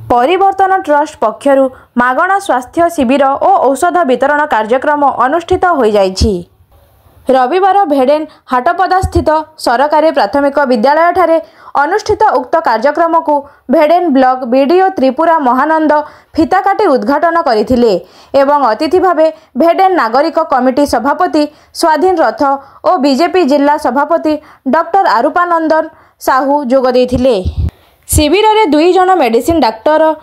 परिवर्तन ट्रस्ट पक्षरु मागणा स्वास्थ्य शिविर और औषध वितरण कार्यक्रम अनुष्ठित हो जाइछि। रविवार भेडेन हाटपदा स्थित सरकारी प्राथमिक विद्यालय ठारे अनुष्ठित उक्त कार्यक्रम को भेडेन ब्लॉक बीडीओ त्रिपुरा महानंद फिता काटी उद्घाटन करथिले एवं अतिथि भावे भेडेन नागरिक कमिटी सभापति स्वाधीन रथ और बीजेपी जिला सभापति डॉक्टर आरूपानंदन साहू जोग देथिले। शिविर में 2 जन मेडिसिन डाक्टर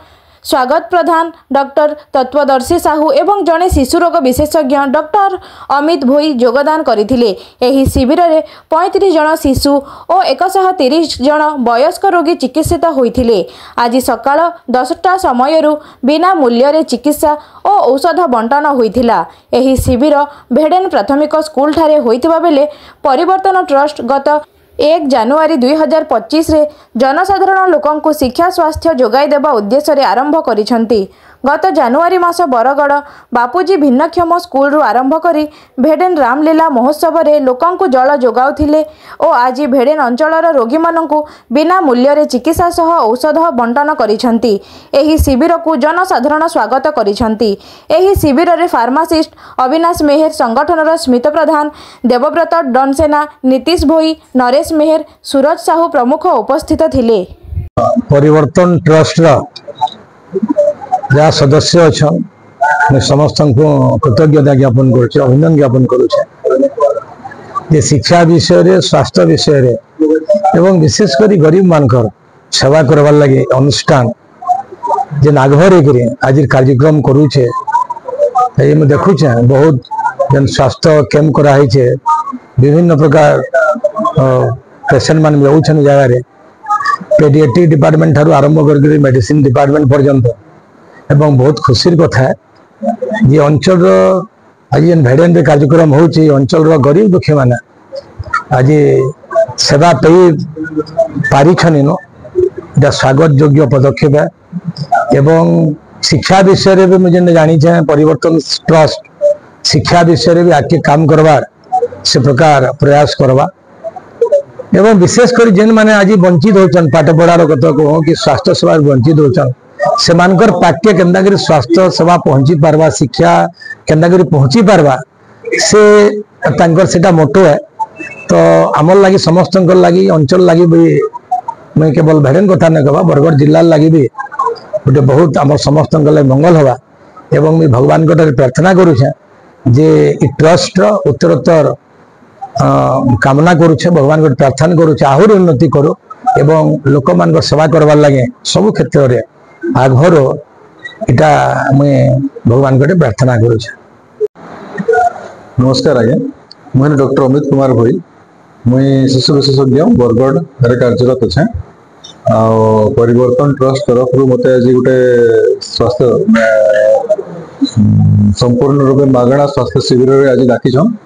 स्वागत प्रधान डॉक्टर तत्वदर्शी साहू एवं जड़े शिशु रोग विशेषज्ञ डॉक्टर अमित भोई योगदान करथिले। एही शिविर में 35 जन शिशु और 130 जन वयस्क रोगी चिकित्सित होइथिले। आज सकाळ 10टा समयरु बिना मूल्य चिकित्सा और औषध बंटन होइथिला। एही शिविर भेडेन प्राथमिक स्कूल ठारे होइथिबा बेले परिवर्तन ट्रस्ट गत 1 जनवरी 2025 रे जनसाधारण लोकं को शिक्षा स्वास्थ्य जोगाई देवा उद्देश्य रे आरंभ करिसंती। गत जनवरी मास बरगड़ बापूजी भिन्नक्षम स्कूल रु आरंभ करी भेडेन रामलीला महोत्सव रे लोकं को जल जोगाउथिले और आज भेडेन अंचलर रोगी मानंकु बिना मूल्य रे चिकित्सा सह औषध बंटन करिसंती। एही शिविर को जनसाधारण स्वागत करिसंती। एही शिविर रे फार्मासिस्ट अविनाश मेहर संगठनर स्मित प्रधान देवव्रत डनसेना नीतीश भोई नरेश मेहर सूरज साहू प्रमुख उपस्थित थिले। परिवर्तन ट्रस्ट जहाँ सदस्य अच्छा मैं समस्त को कृतज्ञता ज्ञापन कर अभिनंदन ज्ञापन करुचे। शिक्षा विषय रे स्वास्थ्य विषय रे एवं विशेषकर गरीब मानकर सेवा करवार लगे अनुष्ठान जे नागभर आज कार्यक्रम करुचे देखुचे बहुत जन स्वास्थ्य कैंप कराई विभिन्न प्रकार पेसेंट मान मिलून जगह पेडियाट्रिक डिपार्टमेंट ठारू आरंभ कर मेडिसिन डिपार्टमेंट पर्यंत एवं बहुत खुशी कथा ये अंचल आज भेडेन कार्यक्रम होची अंचल गरीब दुखी माने आज सेवा पाई पारिछन स्वागत योग्य पदक्षेप एवं शिक्षा विषय रे भी मुझे जानी परिवर्तन ट्रस्ट शिक्षा विषय रे भी आके काम करवार से प्रकार प्रयास करवा एवं विशेषकर जेन माने आज वंचित होचन पाठ पढ़ार कथा कहो कि स्वास्थ्य सेवा वंचित होचन से मानकर पाठ्य केंदागिरी स्वास्थ्य सेवा पहुंची पारवा शिक्षा केंदागिरी पहुंची पारवा से तांकर सेटा मोटो है। तो आमर लगी समस्त लगी अंचल लगी भी मैं केवल भेडेन कथा नहीं कहवा बरगढ़ जिला लगी भी गोटे बहुत आम समस्त मंगल हवा एवं मैं भगवान प्रार्थना करुचे जे ट्रस्ट उत्तरोत्तर कामना करुचे भगवान को प्रार्थना करुचे आहरी उन्नति करो एवं लोक मान सेवा करवार लगे सब क्षेत्र में आगभर इटा मुझे भगवान को प्रार्थना करुचे। नमस्कार आज्ञा मुझे डॉक्टर अमित कुमार भोई मुई शिशु विशेषज्ञ बरगढ़ कार्यरत अच्छे परिवर्तन ट्रस्ट तरफ मत आज गोटे स्वास्थ्य संपूर्ण रूप मागणा स्वास्थ्य शिविर आज डाकिछन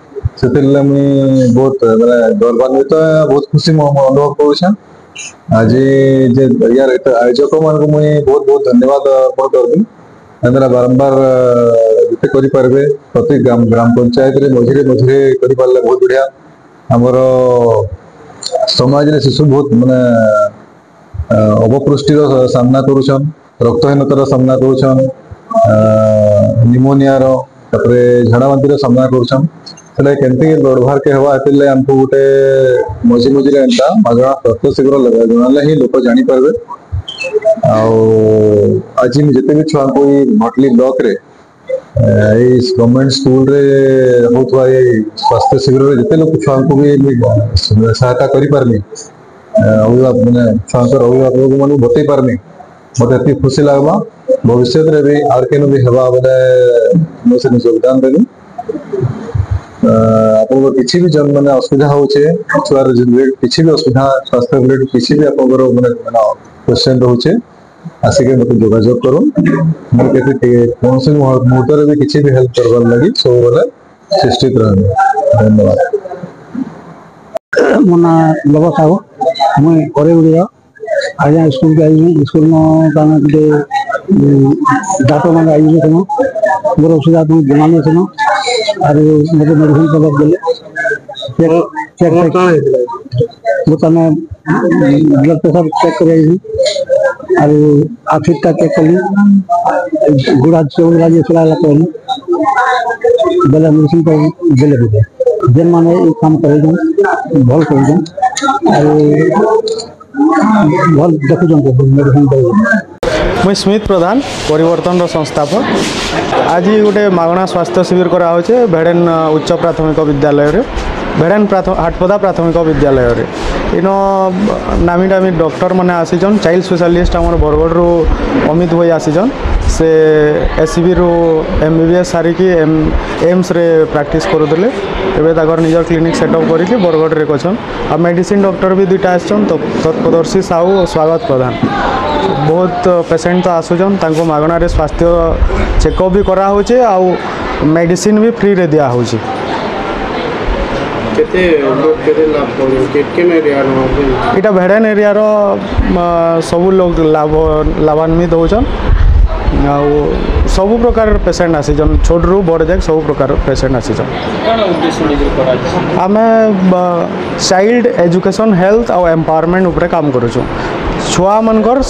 से मुई बहुत गौरवान्वित बहुत खुशी अनुभव करुछन। आज यार आयोजक मान मुझे बहुत बहुत धन्यवाद अर्पण करबी बारंबार जिते करें प्रति ग्राम पंचायत मझे मझे कर बहुत बढ़िया आमर समाज रे शिशु बहुत माने अपपुष्टिर सामना करुछन रक्तहीनतार सामना करुछन निमोनिया झाड़ा बांतिर सामना करुछन केमती व्यवहार के हवा हमको गोटे मझी मझे एंता मागणा स्वास्थ्य शिविर लगा जनाले ही लोक जानीपारे आज जिते भी छुआ को भटली ब्लॉक रे गवर्नमेंट स्कूल रे होता स्वास्थ्य शिविर रे जिते लोग छुआ को भी सहायता करें मैंने छुआ अभिभावक मान बतई पारनी मत एति खुशी लगवा भविष्य में भी आर के भी हवा मैंने मुझे योगदान देवी आप किसी भी जन मैंने असुविधा होचे छुआर किसी भी असुविधा स्वास्थ्य रिलेटेड किसी भी आप मैंने क्वेश्चन रोचे आसिक मत जोगाजोग करो कौन से मुहूर्त भी किसी भी हेल्प करवार लगी सब बेले चेष्टित रहा। धन्यवाद। मो ना लव साहू मुझे करे आज स्कूल के आई स्कूल में डाक्टर मैंने आई थे मोर असुविधा तुम जमाने थे और मुझे मेडिसिन पदक देले चेक ब्लड प्रेशर चेक कर और आखिरटा चेक कली गुड़ा चौड़ा जो चला कहली बेले मेडिसिन पर देले बुझे जेन माने ये काम करे भल कर भल देखुं मेडिसिन दे मुई स्मित प्रधान परिवर्तन संस्थापक आज गोटे मागणा स्वास्थ्य शिविर कराहे भेड़ेन उच्च प्राथमिक विद्यालय रे भेड़ेन हाटपदा प्राथमिक विद्यालय रे इन नामी नामी डॉक्टर मैंने आसीचन चाइल्ड स्पेशलिस्ट आम बरगढ़ रू अमित भाई आसीचन से एससीबी रू MBBS सारिकी एम्स रे प्रैक्टिस करुले एवं निजर क्लिनिक सेटअप करके बरगढ़ रे कछन आ मेडिसिन डॉक्टर भी दुईटा आसन तत्पदर्शी साहू स्वागत प्रधान बहुत पेसेंट तो आसुचन तांको मागणार स्वास्थ्य चेकअप भी करा होचे आउ मेडिसिन भी फ्री रे दिया होचे इटा भेड़ेन एरिया रो सबू लोग लाभान्वित होचन सबू प्रकार पेसेंट आसीचन छोट रू बड़ जाक सबू प्रकार पेसेंट आसीचन आमे चाइल्ड एजुकेशन हेल्थ और एम्पावरमेंट उपरे काम करूछु छुआ मनकर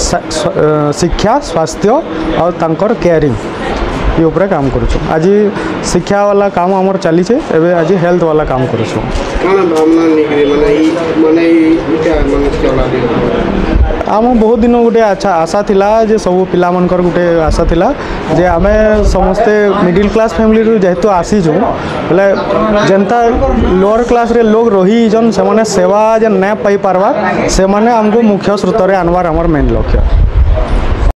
शिक्षा स्वास्थ्य और तांकर केयरिंग ये उपरे काम करूछु आज शिक्षा वाला काम हमर चली छे एबे आज हेल्थ वाला काम करूछु आम बहुत दिन गोटे अच्छा आशा थिला जे सब पिला मनकर गोटे आशा थिला जे आमे समस्ते मिडिल क्लास फैमिली जेहेतु आसीजु बोले जनता लोअर क्लास रे लोग रही जन से माने सेवा जे नै पाई पारबा से माने हमको मुख्य स्रोत रे आनवार हमर मेन लक्ष्य।